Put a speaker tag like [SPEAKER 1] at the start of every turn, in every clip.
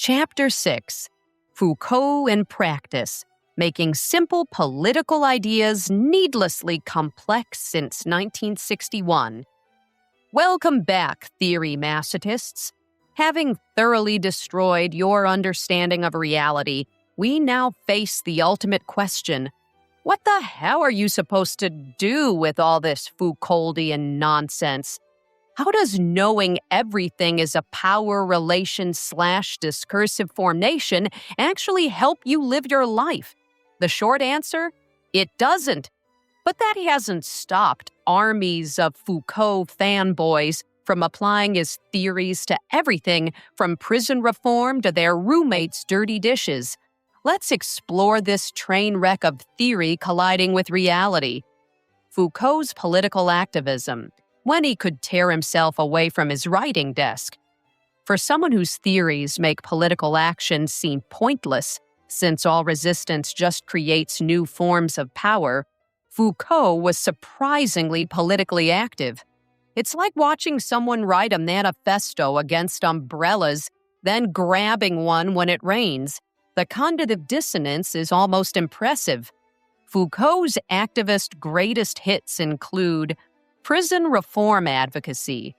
[SPEAKER 1] Chapter 6, Foucault in Practice, Making Simple Political Ideas Needlessly Complex Since 1961. Welcome back, theory masochists. Having thoroughly destroyed your understanding of reality, we now face the ultimate question. What the hell are you supposed to do with all this Foucauldian nonsense? How does knowing everything is a power relation/discursive formation actually help you live your life? The short answer? It doesn't. But that hasn't stopped armies of Foucault fanboys from applying his theories to everything from prison reform to their roommates' dirty dishes. Let's explore this train wreck of theory colliding with reality. Foucault's political activism, when he could tear himself away from his writing desk. For someone whose theories make political action seem pointless, since all resistance just creates new forms of power, Foucault was surprisingly politically active. It's like watching someone write a manifesto against umbrellas, then grabbing one when it rains. The cognitive dissonance is almost impressive. Foucault's activist greatest hits include prison reform advocacy.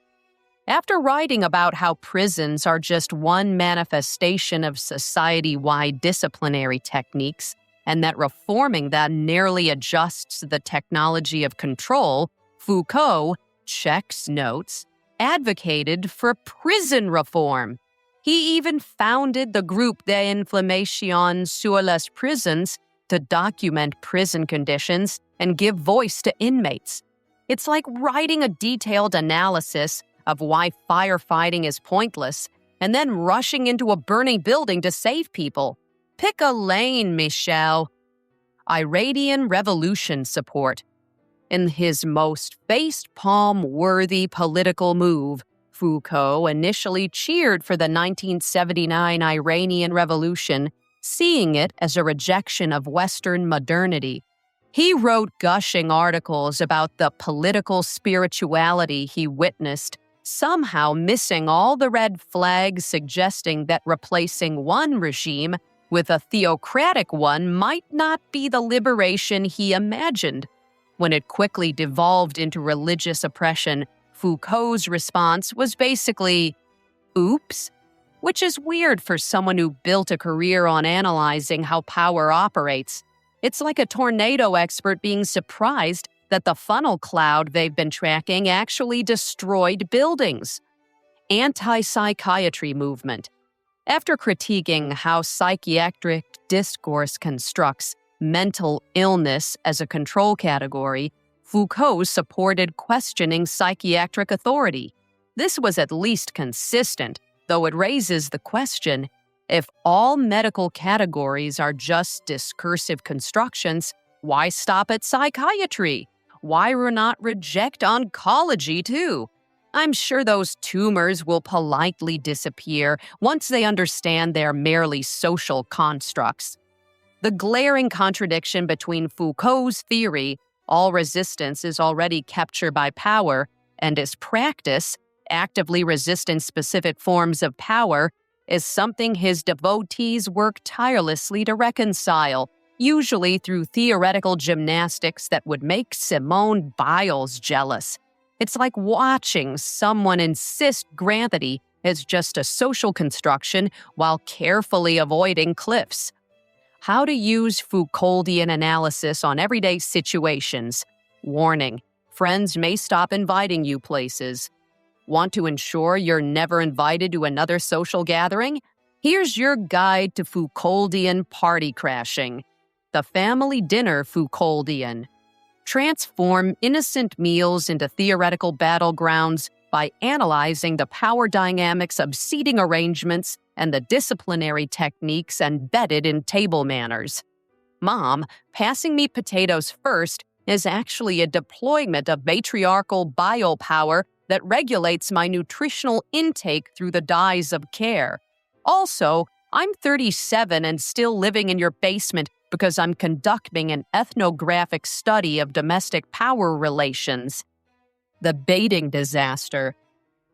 [SPEAKER 1] After writing about how prisons are just one manifestation of society-wide disciplinary techniques, and that reforming them nearly adjusts the technology of control, Foucault, checks notes, advocated for prison reform. He even founded the group d'Inflammation sur les prisons to document prison conditions and give voice to inmates. It's like writing a detailed analysis of why firefighting is pointless and then rushing into a burning building to save people. Pick a lane, Michel. Iranian Revolution support. In his most face-palm-worthy political move, Foucault initially cheered for the 1979 Iranian Revolution, seeing it as a rejection of Western modernity. He wrote gushing articles about the political spirituality he witnessed, somehow missing all the red flags suggesting that replacing one regime with a theocratic one might not be the liberation he imagined. When it quickly devolved into religious oppression, Foucault's response was basically, oops, which is weird for someone who built a career on analyzing how power operates. It's like a tornado expert being surprised that the funnel cloud they've been tracking actually destroyed buildings. Anti-psychiatry movement. After critiquing how psychiatric discourse constructs mental illness as a control category, Foucault supported questioning psychiatric authority. This was at least consistent, though it raises the question, if all medical categories are just discursive constructions, why stop at psychiatry? Why not reject oncology too? I'm sure those tumors will politely disappear once they understand they're merely social constructs. The glaring contradiction between Foucault's theory, all resistance is already captured by power, and his practice, actively resisting specific forms of power, is something his devotees work tirelessly to reconcile, usually through theoretical gymnastics that would make Simone Biles jealous. It's like watching someone insist gravity is just a social construction while carefully avoiding cliffs. How to use Foucauldian analysis on everyday situations. Warning, friends may stop inviting you places. Want to ensure you're never invited to another social gathering? Here's your guide to Foucauldian party crashing. The family dinner Foucauldian. Transform innocent meals into theoretical battlegrounds by analyzing the power dynamics of seating arrangements and the disciplinary techniques embedded in table manners. Mom, passing me potatoes first is actually a deployment of matriarchal biopower that regulates my nutritional intake through the dyes of care. Also, I'm 37 and still living in your basement because I'm conducting an ethnographic study of domestic power relations. The baiting disaster.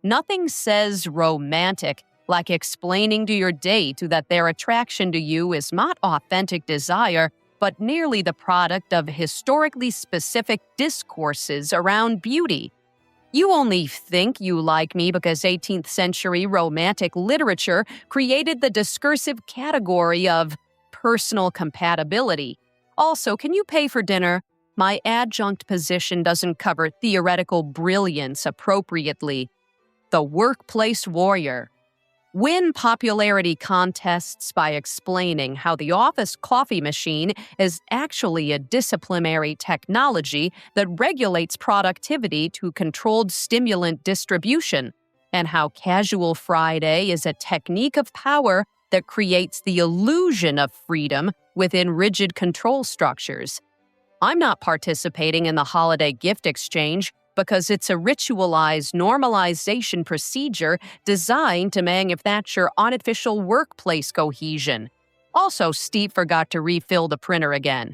[SPEAKER 1] Nothing says romantic like explaining to your date that their attraction to you is not authentic desire, but merely the product of historically specific discourses around beauty. You only think you like me because 18th century romantic literature created the discursive category of personal compatibility. Also, can you pay for dinner? My adjunct position doesn't cover theoretical brilliance appropriately. The workplace warrior. Win popularity contests by explaining how the office coffee machine is actually a disciplinary technology that regulates productivity to controlled stimulant distribution, and how Casual Friday is a technique of power that creates the illusion of freedom within rigid control structures. I'm not participating in the holiday gift exchange because it's a ritualized normalization procedure designed to manufacture unofficial workplace cohesion. Also, Steve forgot to refill the printer again.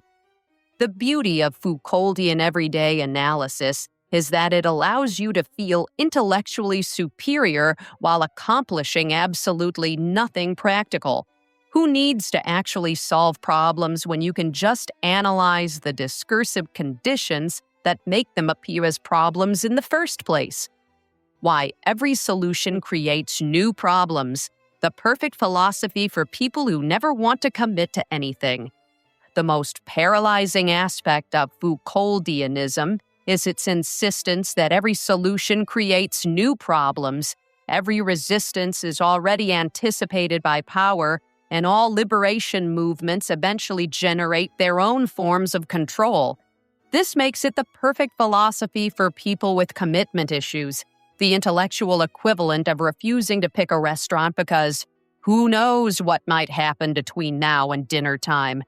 [SPEAKER 1] The beauty of Foucauldian everyday analysis is that it allows you to feel intellectually superior while accomplishing absolutely nothing practical. Who needs to actually solve problems when you can just analyze the discursive conditions that make them appear as problems in the first place? Why, every solution creates new problems, the perfect philosophy for people who never want to commit to anything. The most paralyzing aspect of Foucauldianism is its insistence that every solution creates new problems, every resistance is already anticipated by power, and all liberation movements eventually generate their own forms of control. This makes it the perfect philosophy for people with commitment issues, the intellectual equivalent of refusing to pick a restaurant because who knows what might happen between now and dinner time.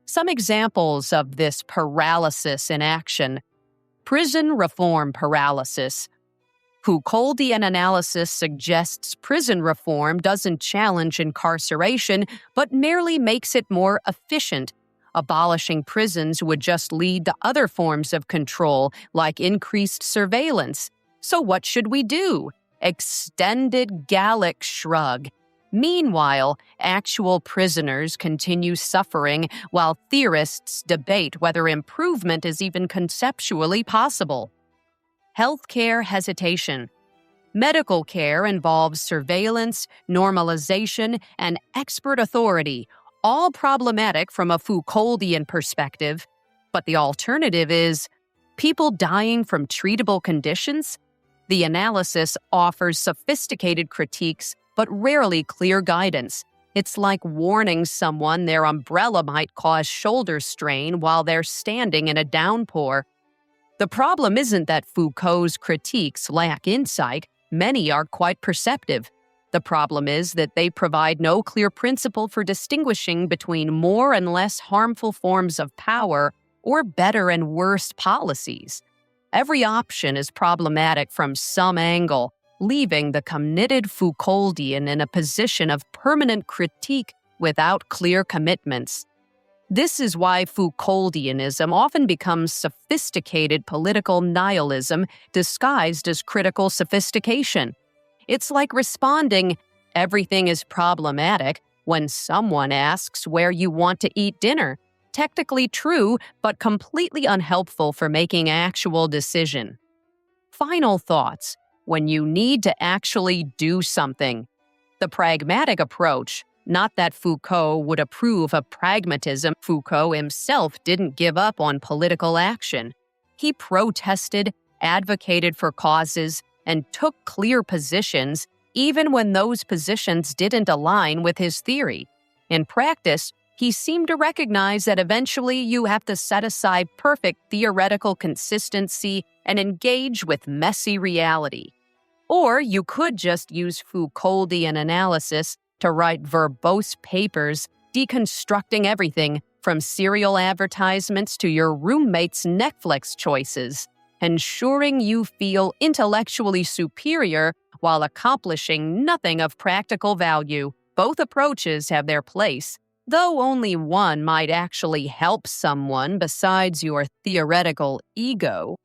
[SPEAKER 1] Some examples of this paralysis in action. Prison reform paralysis. Foucauldian analysis suggests prison reform doesn't challenge incarceration, but merely makes it more efficient. Abolishing prisons would just lead to other forms of control, like increased surveillance. So what should we do? Extended Gallic shrug. Meanwhile, actual prisoners continue suffering while theorists debate whether improvement is even conceptually possible. Healthcare hesitation. Medical care involves surveillance, normalization, and expert authority, all problematic from a Foucauldian perspective. But the alternative is people dying from treatable conditions? The analysis offers sophisticated critiques, but rarely clear guidance. It's like warning someone their umbrella might cause shoulder strain while they're standing in a downpour. The problem isn't that Foucault's critiques lack insight. Many are quite perceptive. The problem is that they provide no clear principle for distinguishing between more and less harmful forms of power or better and worse policies. Every option is problematic from some angle, leaving the committed Foucauldian in a position of permanent critique without clear commitments. This is why Foucauldianism often becomes sophisticated political nihilism disguised as critical sophistication. It's like responding, "Everything is problematic," when someone asks where you want to eat dinner. Technically true, but completely unhelpful for making actual decision. Final thoughts. When you need to actually do something. The pragmatic approach. Not that Foucault would approve of pragmatism. Foucault himself didn't give up on political action. He protested, advocated for causes, and took clear positions even when those positions didn't align with his theory. In practice, he seemed to recognize that eventually you have to set aside perfect theoretical consistency and engage with messy reality. Or you could just use Foucauldian analysis to write verbose papers deconstructing everything from serial advertisements to your roommate's Netflix choices, ensuring you feel intellectually superior while accomplishing nothing of practical value. Both approaches have their place, though only one might actually help someone besides your theoretical ego.